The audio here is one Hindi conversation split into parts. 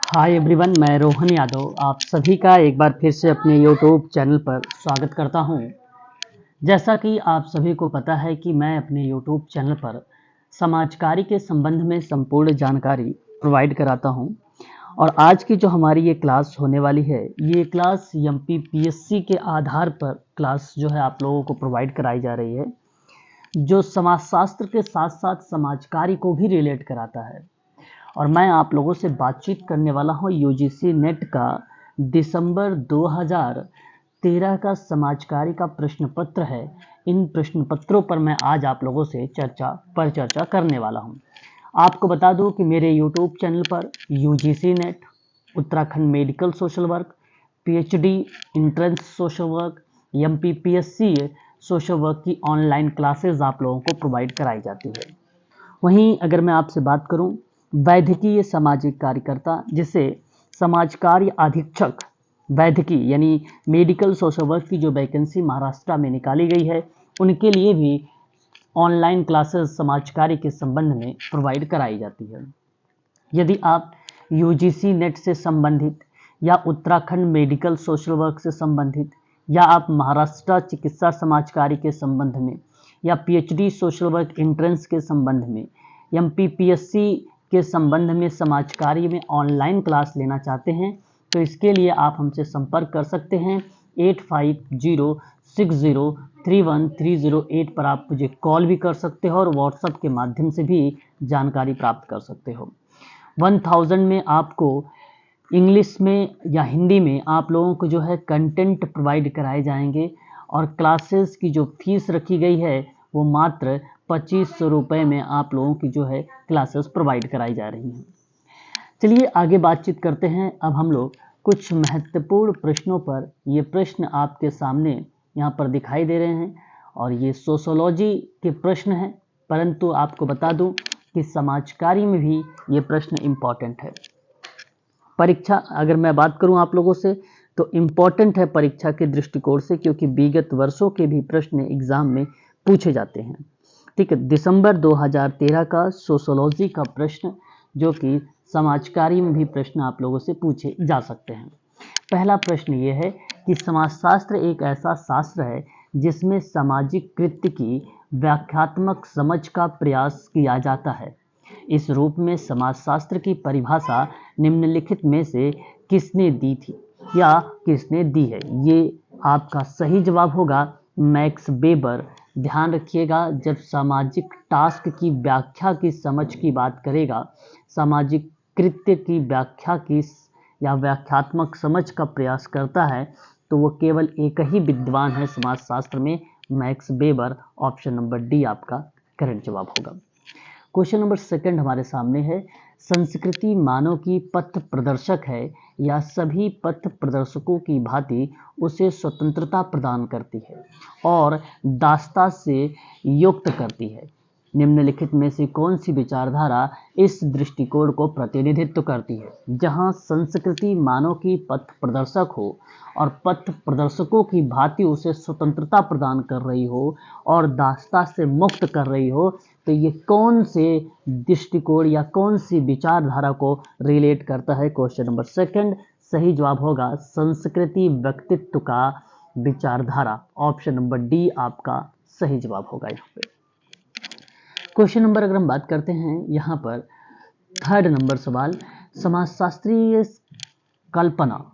हाय एवरीवन, मैं रोहन यादव आप सभी का एक बार फिर से अपने यूट्यूब चैनल पर स्वागत करता हूं। जैसा कि आप सभी को पता है कि मैं अपने यूट्यूब चैनल पर समाजकारी के संबंध में संपूर्ण जानकारी प्रोवाइड कराता हूं। और आज की जो हमारी ये क्लास होने वाली है, ये क्लास एमपीपीएससी के आधार पर क्लास जो है आप लोगों को प्रोवाइड कराई जा रही है, जो समाजशास्त्र के साथ साथ समाजकारी को भी रिलेट कराता है। और मैं आप लोगों से बातचीत करने वाला हूं यूजीसी नेट का दिसंबर 2013 का समाजकारी का प्रश्न पत्र है। इन प्रश्न पत्रों पर मैं आज आप लोगों से चर्चा करने वाला हूं। आपको बता दूं कि मेरे यूट्यूब चैनल पर UGC net, Uttarakhand medical social work, PhD entrance social work, MPPSC social work की ऑनलाइन क्लासेस आप लोगों को प्रोवाइड कराई जाती है। वहीं अगर मैं आपसे बात करूं, वैद्यकीय सामाजिक कार्यकर्ता जिसे समाज कार्य अधीक्षक वैद्यकीय यानी मेडिकल सोशल वर्क की जो वैकेंसी महाराष्ट्र में निकाली गई है, उनके लिए भी ऑनलाइन क्लासेस समाज कार्य के संबंध में प्रोवाइड कराई जाती है। यदि आप यूजीसी नेट से संबंधित या उत्तराखंड मेडिकल सोशल वर्क से संबंधित या आप महाराष्ट्र चिकित्सा समाज कार्य के संबंध में या पीएचडी सोशल वर्क एंट्रेंस के संबंध में, एमपीपीएससी के संबंध में समाज कार्य में ऑनलाइन क्लास लेना चाहते हैं, तो इसके लिए आप हमसे संपर्क कर सकते हैं। 8506031308 पर आप मुझे कॉल भी कर सकते हो और व्हाट्सएप के माध्यम से भी जानकारी प्राप्त कर सकते हो। 1000 में आपको इंग्लिश में या हिंदी में आप लोगों को जो है कंटेंट प्रोवाइड कराए जाएंगे और क्लासेस की जो फीस रखी गई है वो मात्र 2500 रुपये में आप लोगों की जो है क्लासेस प्रोवाइड कराई जा रही हैं। चलिए आगे बातचीत करते हैं। अब हम लोग कुछ महत्वपूर्ण प्रश्नों पर, ये प्रश्न आपके सामने यहाँ पर दिखाई दे रहे हैं और ये सोशोलॉजी के प्रश्न हैं, परंतु आपको बता दूं कि समाज कार्य में भी ये प्रश्न इम्पॉर्टेंट है। परीक्षा अगर मैं बात करूं आप लोगों से तो इम्पॉर्टेंट है परीक्षा के दृष्टिकोण से, क्योंकि विगत वर्षों के भी प्रश्न एग्जाम में पूछे जाते हैं। ठीक है, दिसंबर 2013 का सोशोलॉजी का प्रश्न, जो कि समाज कार्य में भी प्रश्न आप लोगों से पूछे जा सकते हैं। पहला प्रश्न ये है कि समाजशास्त्र एक ऐसा शास्त्र है जिसमें सामाजिक कृत्य की व्याख्यात्मक समझ का प्रयास किया जाता है। इस रूप में समाजशास्त्र की परिभाषा निम्नलिखित में से किसने दी थी या किसने दी है? ये आपका सही जवाब होगा मैक्स वेबर। ध्यान रखिएगा, जब सामाजिक टास्क की व्याख्या की समझ की बात करेगा, सामाजिक कृत्य की व्याख्या की या व्याख्यात्मक समझ का प्रयास करता है, तो वो केवल एक ही विद्वान है समाजशास्त्र में, max weber. Option number D आपका करेक्ट जवाब होगा। क्वेश्चन नंबर सेकंड हमारे सामने है, संस्कृति मानव की पथ प्रदर्शक है या सभी पथ प्रदर्शकों की भांति उसे स्वतंत्रता प्रदान करती है और दास्ता से युक्त करती है? निम्नलिखित में से कौन सी विचारधारा इस दृष्टिकोण को प्रतिनिधित्व करती है? जहां संस्कृति मानव की पथ प्रदर्शक हो और पथ प्रदर्शकों की भांति उसे स्वतंत्रता प्रदान कर रही हो और दास्ता से मुक्त कर रही हो, तो ये कौन से दृष्टिकोण या कौन सी विचारधारा को रिलेट करता है? क्वेश्चन नंबर सेकंड सही जवाब होगा संस्कृति व्यक्तित्व का विचारधारा। ऑप्शन नंबर डी आपका सही जवाब होगा। यहाँ पे क्वेश्चन नंबर अगर हम बात करते हैं, यहाँ पर थर्ड नंबर सवाल, समाजशास्त्रीय कल्पना,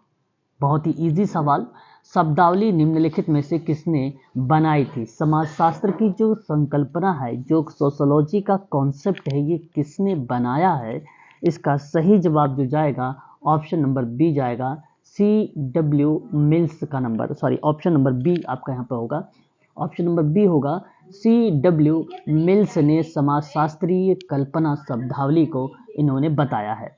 बहुत ही इजी सवाल। शब्दावली निम्नलिखित में से किसने बनाई थी? समाजशास्त्र की जो संकल्पना है, जो सोशोलॉजी का कॉन्सेप्ट है, ये किसने बनाया है? इसका सही जवाब जो जाएगा ऑप्शन नंबर बी जाएगा, C.W. मिल्स का number, sorry option number B आपका यहाँ पर होगा। ऑप्शन नंबर बी होगा, C.W. मिल्स ने समाजशास्त्रीय कल्पना शब्दावली को इन्होंने बताया है।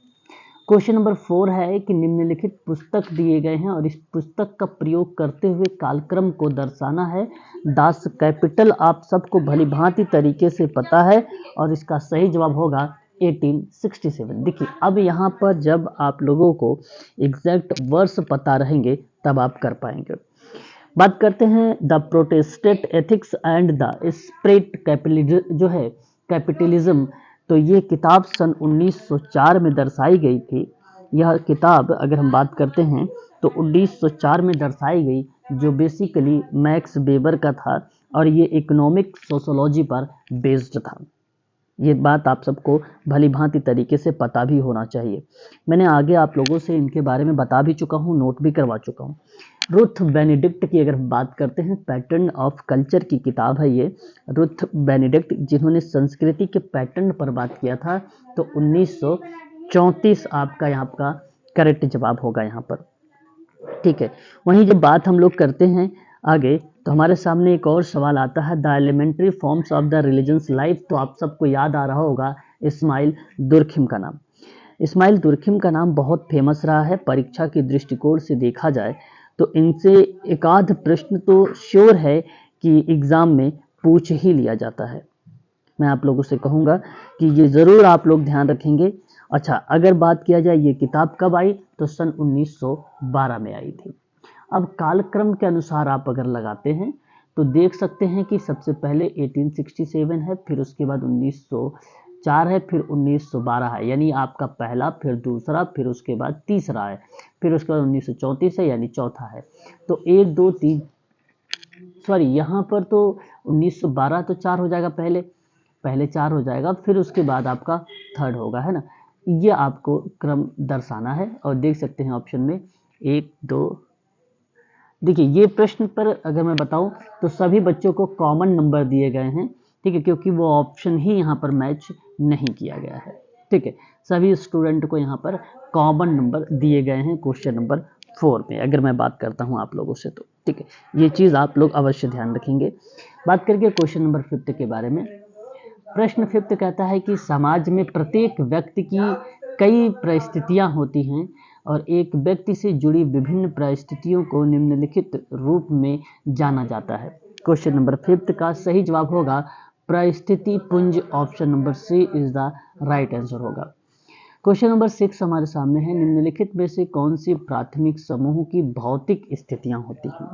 क्वेश्चन नंबर 4 है कि निम्नलिखित पुस्तक दिए गए हैं और इस पुस्तक का प्रयोग करते हुए कालक्रम को दर्शाना है। दास कैपिटल आप सबको भली भांति तरीके से पता है और इसका सही जवाब होगा 1867। देखिए, अब यहाँ पर जब आप लोगों को एग्जैक्ट वर्ष पता रहेंगे तब आप कर पाएंगे। बात करते हैं the Protestant ethics and the spread capitalism, जो है कैपिटलिज्म, तो ये किताब सन 1904 में दर्शाई गई थी। यह किताब अगर हम बात करते हैं तो 1904 में दर्शाई गई, जो बेसिकली मैक्स वेबर का था और ये इकोनॉमिक सोशोलॉजी पर बेस्ड था। ये बात आप सबको भली भांति तरीके से पता भी होना चाहिए। मैंने आगे आप लोगों से इनके बारे में बता भी चुका हूँ, नोट भी करवा चुका हूँ। रुथ बेनेडिक्ट की अगर बात करते हैं, पैटर्न ऑफ कल्चर की किताब है ये। रुथ बेनेडिक्ट जिन्होंने संस्कृति के पैटर्न पर बात किया था, तो 1934 आपका यहाँ का करेक्ट जवाब होगा यहाँ पर। ठीक है, वहीं जब बात हम लोग करते हैं आगे, तो हमारे सामने एक और सवाल आता है, the elementary forms of the religions life. तो आप सबको याद आ रहा होगा इस्माइल दुर्खिम का नाम। इस्माइल दुर्खिम का नाम बहुत फेमस रहा है। परीक्षा के दृष्टिकोण से देखा जाए तो इनसे एक आध प्रश्न तो श्योर है कि एग्ज़ाम में पूछ ही लिया जाता है। मैं आप लोगों से कहूँगा कि ये ज़रूर आप लोग ध्यान रखेंगे। अच्छा, अगर बात किया जाए ये किताब कब आई, तो सन 1912 में आई थी। अब कालक्रम के अनुसार आप अगर लगाते हैं तो देख सकते हैं कि सबसे पहले 1867 है, फिर उसके बाद 1904 है, फिर 1912 है, यानी आपका पहला, फिर दूसरा, फिर उसके बाद तीसरा है, फिर उसके बाद 1934 है, यानी चौथा है। तो 1 2 3 सॉरी, यहाँ पर तो 1912 तो 4 हो जाएगा, पहले 4 हो जाएगा, फिर उसके बाद आपका थर्ड होगा, है ना। ये आपको क्रम दर्शाना है और देख सकते हैं ऑप्शन में 1 2। देखिए, ये प्रश्न पर अगर मैं बताऊं तो सभी बच्चों को कॉमन नंबर दिए गए हैं, ठीक है, क्योंकि वो ऑप्शन ही यहाँ पर मैच नहीं किया गया है। ठीक है, सभी स्टूडेंट को यहाँ पर कॉमन नंबर दिए गए हैं क्वेश्चन नंबर 4 में, अगर मैं बात करता हूँ आप लोगों से तो। ठीक है, ये चीज़ आप लोग अवश्य ध्यान रखेंगे। बात करके क्वेश्चन नंबर 5 के बारे में। प्रश्न 5 कहता है कि समाज में प्रत्येक व्यक्ति की कई परिस्थितियां होती हैं और एक व्यक्ति से जुड़ी विभिन्न परिस्थितियों को निम्नलिखित रूप में जाना जाता है। क्वेश्चन नंबर 5 का सही जवाब होगा परिस्थिति पुंज। Option number C is the right answer होगा। क्वेश्चन नंबर 6 हमारे सामने है, निम्नलिखित में से कौन सी प्राथमिक समूह की भौतिक स्थितियां होती हैं।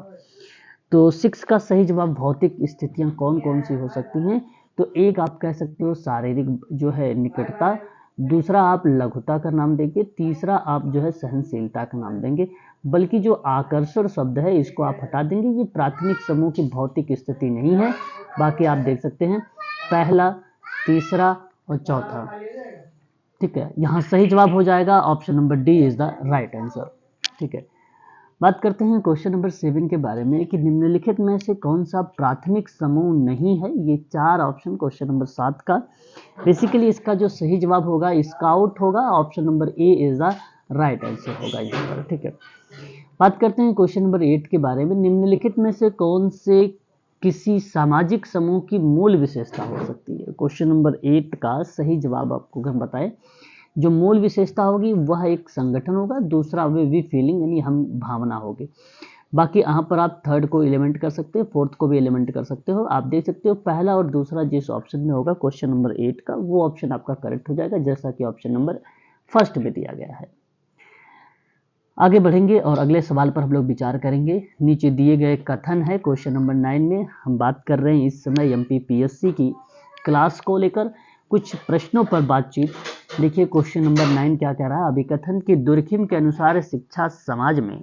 तो 6 का सही जवाब भौतिक स्थितियां कौन कौन सी हो सकती हैं, तो एक आप कह सकते हो शारीरिक जो है निकटता, दूसरा आप लघुता का नाम देंगे, तीसरा आप जो है सहनशीलता का नाम देंगे। बल्कि जो आकर्षण शब्द है इसको आप हटा देंगे, ये प्राथमिक समूह की भौतिक स्थिति नहीं है। बाकी आप देख सकते हैं पहला, तीसरा और चौथा। ठीक है, यहाँ सही जवाब हो जाएगा option number D is the right answer. ठीक है, बात करते हैं क्वेश्चन नंबर 7 के बारे में कि निम्नलिखित में से कौन सा प्राथमिक समूह नहीं है। ये 4 ऑप्शन क्वेश्चन नंबर 7 का। बेसिकली इसका जो सही जवाब होगा स्काउट होगा, option number A is the right answer होगा यहाँ पर। ठीक है, बात करते हैं क्वेश्चन नंबर 8 के बारे में। निम्नलिखित में से कौन से किसी सामाजिक समूह की मूल विशेषता हो सकती है। क्वेश्चन नंबर 8 का सही जवाब आपको हम बताएं, जो मूल विशेषता होगी वह एक संगठन होगा, दूसरा वे फीलिंग यानी हम भावना होगी। बाकी यहाँ पर आप थर्ड को एलिमेंट कर सकते हो, फोर्थ को भी एलिमेंट कर सकते हो। आप देख सकते हो पहला और दूसरा जिस ऑप्शन में होगा क्वेश्चन नंबर 8 का, वो ऑप्शन आपका करेक्ट हो जाएगा, जैसा कि ऑप्शन नंबर फर्स्ट में दिया गया है। आगे बढ़ेंगे और अगले सवाल पर हम लोग विचार करेंगे। नीचे दिए गए कथन है क्वेश्चन नंबर 9 में। हम बात कर रहे हैं इस समय MPPSC की क्लास को लेकर कुछ प्रश्नों पर बातचीत। देखिए क्वेश्चन नंबर 9 क्या कह रहा है। अभिकथन की दुर्खिम के अनुसार शिक्षा समाज में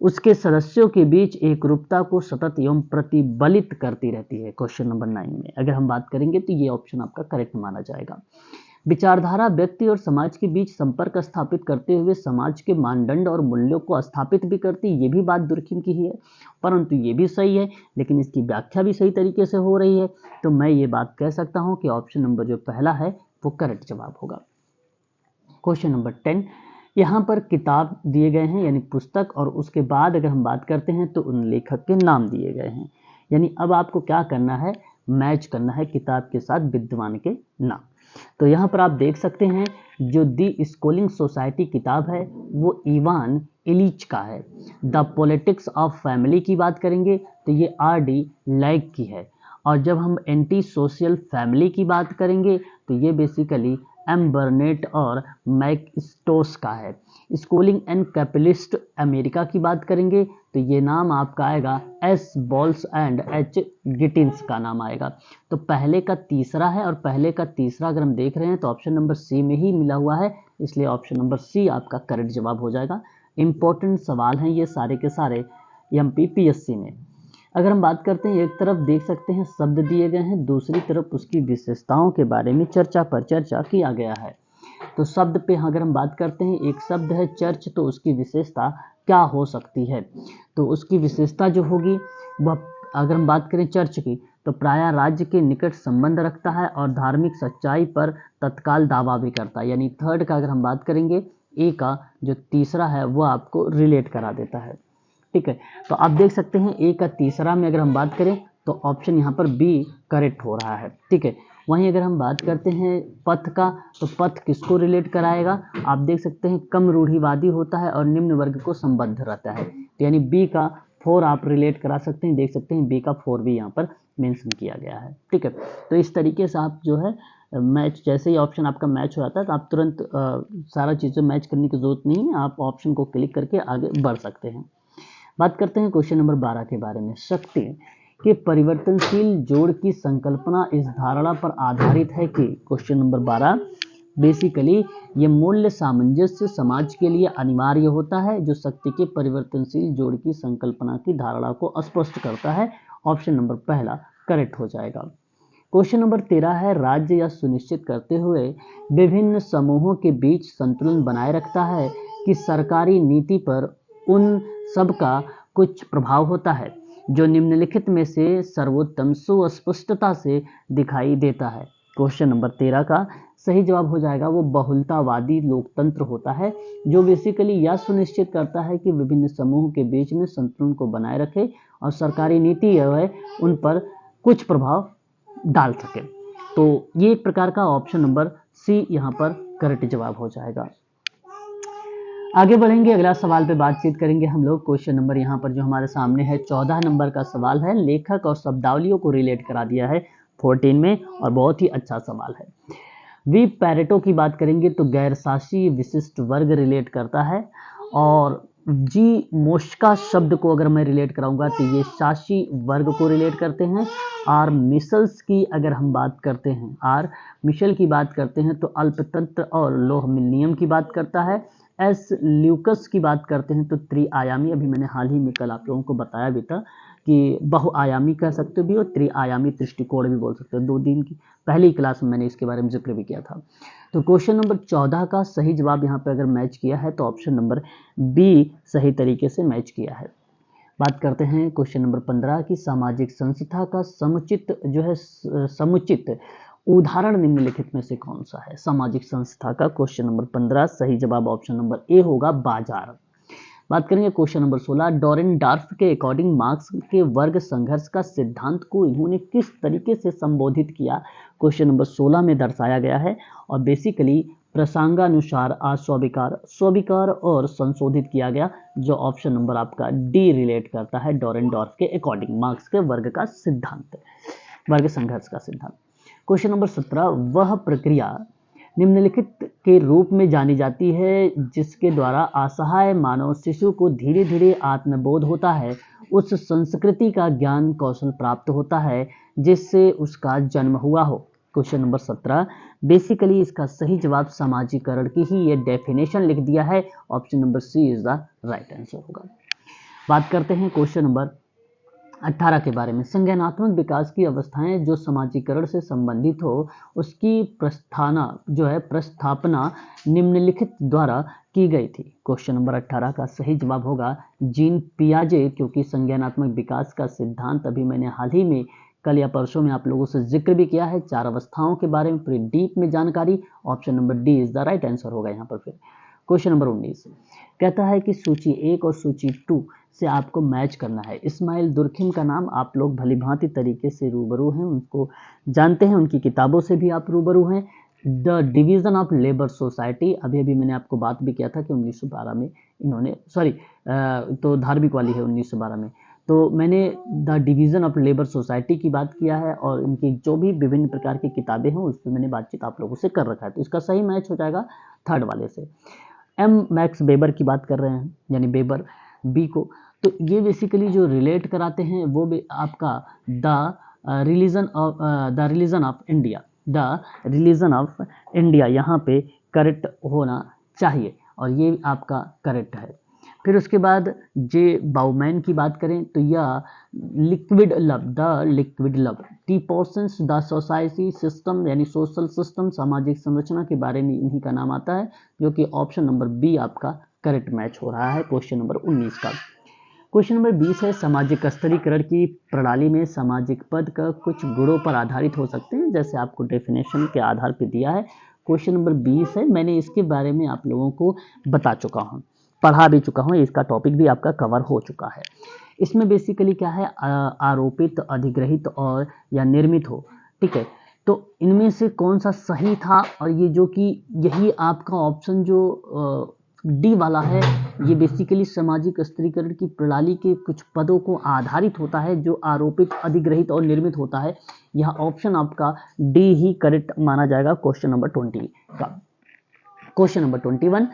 उसके सदस्यों के बीच एकरूपता को सतत एवं प्रतिबलित करती रहती है। क्वेश्चन नंबर 9 में अगर हम बात करेंगे तो ये ऑप्शन आपका करेक्ट माना जाएगा। विचारधारा व्यक्ति और समाज के बीच संपर्क स्थापित करते हुए समाज के मानदंड और मूल्यों को स्थापित भी करती, ये भी बात दुर्खिम की ही है, परंतु ये भी सही है, लेकिन इसकी व्याख्या भी सही तरीके से हो रही है। तो मैं ये बात कह सकता हूँ कि ऑप्शन नंबर जो पहला है वो करेक्ट जवाब होगा। क्वेश्चन नंबर 10, यहाँ पर किताब दिए गए हैं यानी पुस्तक, और उसके बाद अगर हम बात करते हैं तो उन लेखक के नाम दिए गए हैं। यानी अब आपको क्या करना है, मैच करना है किताब के साथ विद्वान के नाम। तो यहाँ पर आप देख सकते हैं जो दी स्कूलिंग सोसाइटी किताब है वो इवान इलिच का है। द पॉलिटिक्स ऑफ फैमिली की बात करेंगे तो ये R.D. लैग की है। और जब हम एंटी सोशल फैमिली की बात करेंगे तो ये बेसिकली एम बर्नेट और मैकस्टोस का है। स्कूलिंग एंड कैपिटलिस्ट अमेरिका की बात करेंगे तो ये नाम आपका आएगा एस बॉल्स एंड एच गिटिन्स का नाम आएगा। तो पहले का तीसरा है, और पहले का तीसरा अगर हम देख रहे हैं तो ऑप्शन नंबर सी में ही मिला हुआ है, इसलिए ऑप्शन नंबर सी आपका करेक्ट जवाब हो जाएगा। इंपॉर्टेंट सवाल हैं ये सारे के सारे MPPSC में। अगर हम बात करते हैं, एक तरफ देख सकते हैं शब्द दिए गए हैं, दूसरी तरफ उसकी विशेषताओं के बारे में चर्चा किया गया है। तो शब्द पे अगर हम बात करते हैं, एक शब्द है चर्च, तो उसकी विशेषता क्या हो सकती है? तो उसकी विशेषता जो होगी वह, अगर हम बात करें चर्च की, तो प्रायः राज्य के निकट संबंध रखता है और धार्मिक सच्चाई पर तत्काल दावा भी करता है। यानी थर्ड का अगर हम बात करेंगे, ए का जो तीसरा है वो आपको रिलेट करा देता है। ठीक है, तो आप देख सकते हैं ए का तीसरा में अगर हम बात करें तो ऑप्शन यहाँ पर बी करेक्ट हो रहा है। ठीक है, वहीं अगर हम बात करते हैं पथ का, तो पथ किसको रिलेट कराएगा? आप देख सकते हैं कम रूढ़िवादी होता है और निम्न वर्ग को संबद्ध रहता है, तो यानी बी का 4 आप रिलेट करा सकते हैं। देख सकते हैं बी का 4 भी यहाँ पर मेंशन किया गया है। ठीक है, तो इस तरीके से आप जो है मैच, जैसे ही ऑप्शन आपका मैच हो जाता है तो आप तुरंत सारा चीज़ें मैच करने की जरूरत नहीं है, आप ऑप्शन को क्लिक करके आगे बढ़ सकते हैं। बात करते हैं क्वेश्चन नंबर 12 के बारे में। शक्ति के परिवर्तनशील जोड़ की संकल्पना इस धारणा पर आधारित है कि, क्वेश्चन नंबर 12, बेसिकली ये मूल्य सामंजस्य समाज के लिए अनिवार्य होता है जो शक्ति के परिवर्तनशील जोड़ की संकल्पना की धारणा को स्पष्ट करता है। ऑप्शन नंबर पहला करेक्ट हो जाएगा। क्वेश्चन नंबर 13 है, राज्य यह सुनिश्चित करते हुए विभिन्न समूहों के बीच संतुलन बनाए रखता है कि सरकारी नीति पर उन सब का कुछ प्रभाव होता है जो निम्नलिखित में से सर्वोत्तम सुस्पष्टता से दिखाई देता है। क्वेश्चन नंबर 13 का सही जवाब हो जाएगा वो बहुलतावादी लोकतंत्र होता है जो बेसिकली यह सुनिश्चित करता है कि विभिन्न समूहों के बीच में संतुलन को बनाए रखे और सरकारी नीति है उन पर कुछ प्रभाव डाल सके। तो ये एक प्रकार का ऑप्शन नंबर सी यहाँ पर करेक्ट जवाब हो जाएगा। आगे बढ़ेंगे, अगला सवाल पे बातचीत करेंगे हम लोग। क्वेश्चन नंबर यहाँ पर जो हमारे सामने है 14 नंबर का सवाल है, लेखक और शब्दावलियों को रिलेट करा दिया है 14 में, और बहुत ही अच्छा सवाल है। वी पैरेटो की बात करेंगे तो गैर शासी विशिष्ट वर्ग रिलेट करता है, और जी मोश्का शब्द को अगर मैं रिलेट कराऊंगा तो ये शासी वर्ग को रिलेट करते हैं। आर मिशल्स की अगर हम बात करते हैं, आर मिशेल की बात करते हैं तो अल्पतंत्र और लोह मिलनियम की बात करता है। एस ल्यूकस की बात करते हैं तो त्रिआयामी, अभी मैंने हाल ही में कल आप लोगों को बताया भी था कि बहुआयामी कह सकते हो भी और त्रिआयामी दृष्टिकोण भी बोल सकते हो। 2 दिन की पहली क्लास में मैंने इसके बारे में जिक्र भी किया था। तो क्वेश्चन नंबर 14 का सही जवाब यहाँ पे अगर मैच किया है तो ऑप्शन नंबर बी सही तरीके से मैच किया है। बात करते हैं क्वेश्चन नंबर 15 की, सामाजिक संस्था का समुचित जो है समुचित उदाहरण निम्नलिखित में से कौन सा है? सामाजिक संस्था का क्वेश्चन नंबर 15 सही जवाब ऑप्शन नंबर ए होगा, बाजार। बात करेंगे क्वेश्चन नंबर 16, डॉरेनडॉर्फ के अकॉर्डिंग मार्क्स के वर्ग संघर्ष का सिद्धांत को इन्होंने किस तरीके से संबोधित किया? क्वेश्चन नंबर 16 में दर्शाया गया है, और बेसिकली प्रसंगानुसार अस्वीकार, स्वीकार और संशोधित किया गया, जो ऑप्शन नंबर आपका डी रिलेट करता है डॉरेनडॉर्फ के अकॉर्डिंग मार्क्स के वर्ग का सिद्धांत, वर्ग संघर्ष का सिद्धांत। क्वेश्चन नंबर 17, वह प्रक्रिया निम्नलिखित के रूप में जानी जाती है जिसके द्वारा असहाय मानव शिशु को धीरे धीरे आत्मबोध होता है, उस संस्कृति का ज्ञान कौशल प्राप्त होता है जिससे उसका जन्म हुआ हो। क्वेश्चन नंबर 17, बेसिकली इसका सही जवाब समाजीकरण की ही ये डेफिनेशन लिख दिया है, option number C is the right answer होगा। बात करते हैं क्वेश्चन नंबर 18 के बारे में, संज्ञानात्मक विकास की अवस्थाएं जो समाजीकरण से संबंधित हो उसकी प्रस्थापना निम्नलिखित द्वारा की गई थी। क्वेश्चन नंबर 18 का सही जवाब होगा जीन पियाजे, क्योंकि संज्ञानात्मक विकास का सिद्धांत अभी मैंने हाल ही में कल या परसों में आप लोगों से जिक्र भी किया है, 4 अवस्थाओं के बारे में पूरी डीप में जानकारी, option number D is the right answer होगा यहाँ पर। फिर क्वेश्चन नंबर 19 कहता है कि सूची 1 और सूची 2 से आपको मैच करना है। इस्माइल दुर्खिम का नाम आप लोग भलीभांति तरीके से रूबरू हैं, उनको जानते हैं, उनकी किताबों से भी आप रूबरू हैं। The division of labour society, अभी अभी मैंने आपको बात भी किया था कि 1912 में इन्होंने तो धार्मिक वाली है 1912 में, तो मैंने the division of labour society की बात किया है और इनकी जो भी विभिन्न प्रकार की किताबें हैं उस पर मैंने बातचीत आप लोगों से कर रखा है, तो इसका सही मैच हो जाएगा थर्ड वाले से। एम मैक्स वेबर की बात कर रहे हैं, यानी वेबर बी को, तो ये बेसिकली जो रिलेट कराते हैं वो भी आपका the religion of India, the religion of India यहाँ पे करेक्ट होना चाहिए और ये आपका करेक्ट है। फिर उसके बाद जे बाउमैन की बात करें तो यह liquid love, the liquid love T portions the society system, यानी सोशल सिस्टम, सामाजिक संरचना के बारे में इन्हीं का नाम आता है, जो कि ऑप्शन नंबर बी आपका करेक्ट मैच हो रहा है क्वेश्चन नंबर 19 का। क्वेश्चन नंबर 20 है सामाजिक स्तरीकरण की प्रणाली में सामाजिक पद का कुछ गुणों पर आधारित हो सकते हैं, जैसे आपको डेफिनेशन के आधार पर दिया है। क्वेश्चन नंबर 20 है, मैंने इसके बारे में आप लोगों को बता चुका हूँ, पढ़ा भी चुका हूँ, इसका टॉपिक भी आपका कवर हो चुका है। इसमें बेसिकली क्या है, आरोपित, अधिग्रहित और या निर्मित हो, ठीक है। तो इनमें से कौन सा सही था, और ये जो कि यही आपका ऑप्शन जो डी वाला है, ये बेसिकली सामाजिक स्तरीकरण की प्रणाली के कुछ पदों को आधारित होता है, जो आरोपित, अधिग्रहित और निर्मित होता है। यह ऑप्शन आपका डी ही करेक्ट माना जाएगा क्वेश्चन नंबर 20 का। क्वेश्चन नंबर 21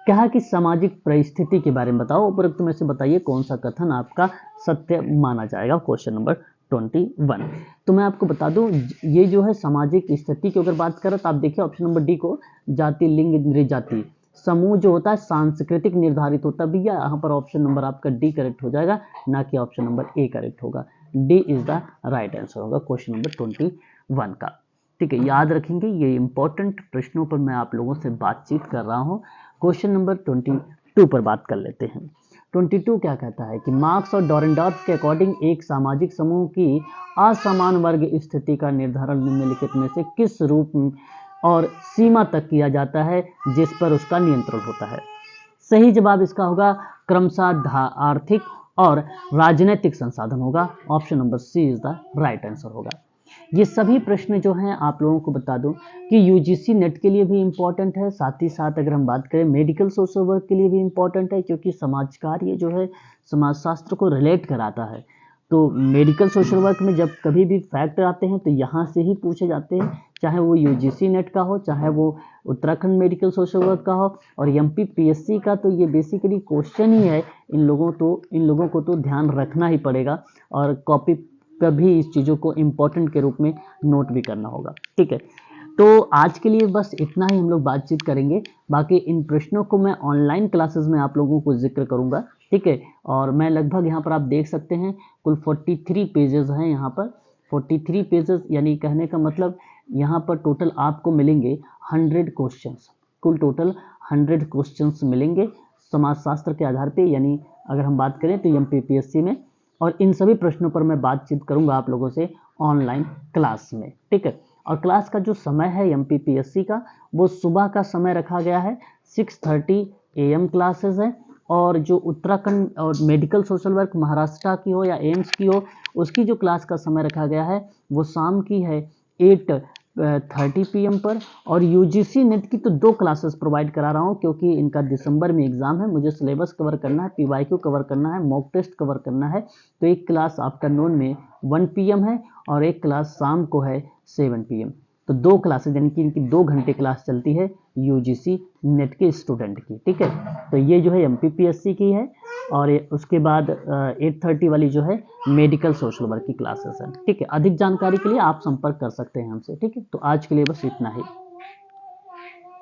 कहा कि सामाजिक परिस्थिति के बारे में बताओ, उपरोक्त में से बताइए कौन सा कथन आपका सत्य माना जाएगा क्वेश्चन नंबर 21। तो मैं आपको बता दूं, ये जो है सामाजिक स्थिति की अगर बात करें तो आप देखिए ऑप्शन नंबर डी को, जाति, लिंग, इंद्रिय, जाति, समूह जो होता है सांस्कृतिक निर्धारित होता है भैया, यहाँ पर ऑप्शन नंबर आपका डी करेक्ट हो जाएगा, ना कि ऑप्शन नंबर ए करेक्ट होगा। D is the right answer होगा क्वेश्चन नंबर 21 का, ठीक है। याद रखेंगे, ये इंपॉर्टेंट प्रश्नों पर मैं आप लोगों से बातचीत कर रहा हूँ। क्वेश्चन नंबर 22 पर बात कर लेते हैं। 22 क्या कहता है कि मार्क्स और डॉरेंडॉर्फ के अकॉर्डिंग एक सामाजिक समूह की असमान वर्ग स्थिति का निर्धारण निम्नलिखित में से किस रूप और सीमा तक किया जाता है जिस पर उसका नियंत्रण होता है। सही जवाब इसका होगा क्रमशः आर्थिक और राजनीतिक संसाधन होगा, option number C is the right answer होगा। ये सभी प्रश्न जो हैं आप लोगों को बता दूं कि यूजीसी नेट के लिए भी इम्पोर्टेंट है, साथ ही साथ अगर हम बात करें मेडिकल सोशल वर्क के लिए भी इम्पोर्टेंट है, क्योंकि समाज कार्य जो है समाजशास्त्र को रिलेट कराता है। तो मेडिकल सोशल वर्क में जब कभी भी फैक्ट आते हैं तो यहाँ से ही पूछे जाते हैं, चाहे वो यूजीसी नेट का हो, चाहे वो उत्तराखंड मेडिकल सोशल वर्क का हो, और एमपीपीएससी का तो ये बेसिकली क्वेश्चन ही है। इन लोगों को तो ध्यान रखना ही पड़ेगा और कॉपी पर भी इस चीज़ों को इम्पोर्टेंट के रूप में नोट भी करना होगा, ठीक है। तो आज के लिए बस इतना ही हम लोग बातचीत करेंगे, बाकी इन प्रश्नों को मैं ऑनलाइन क्लासेस में आप लोगों को जिक्र करूंगा, ठीक है। और मैं लगभग यहाँ पर आप देख सकते हैं कुल 43 पेजेस हैं यहाँ पर, 43 पेजेस, यानी कहने का मतलब यहाँ पर टोटल आपको मिलेंगे 100 क्वेश्चंस, कुल टोटल 100 क्वेश्चंस मिलेंगे समाजशास्त्र के आधार पे, यानी अगर हम बात करें तो एमपीपीएससी में, और इन सभी प्रश्नों पर मैं बातचीत करूंगा आप लोगों से ऑनलाइन क्लास में, ठीक है। और क्लास का जो समय है एमपीपीएससी का, वो सुबह का समय रखा गया है, 6:30 AM क्लासेस है। और जो उत्तराखंड और मेडिकल सोशल वर्क महाराष्ट्र की हो या एम्स की हो, उसकी जो क्लास का समय रखा गया है वो शाम की है 8:30 PM पर। और यूजीसी नेट की तो 2 क्लासेस प्रोवाइड करा रहा हूँ, क्योंकि इनका दिसंबर में एग्जाम है, मुझे सिलेबस कवर करना है, पीवाईक्यू कवर करना है, मॉक टेस्ट कवर करना है। तो एक क्लास आफ्टरनून में 1 PM है और एक क्लास शाम को है 7 PM। तो 2 क्लासेज, यानी कि इनकी 2 घंटे क्लास चलती है यूजीसी नेट के स्टूडेंट की, ठीक है। तो ये जो है एमपीपीएससी की है, और उसके बाद 8:30 वाली जो है मेडिकल सोशल वर्क की क्लासेस है, ठीक है। अधिक जानकारी के लिए आप संपर्क कर सकते हैं हमसे, ठीक है। तो आज के लिए बस इतना ही।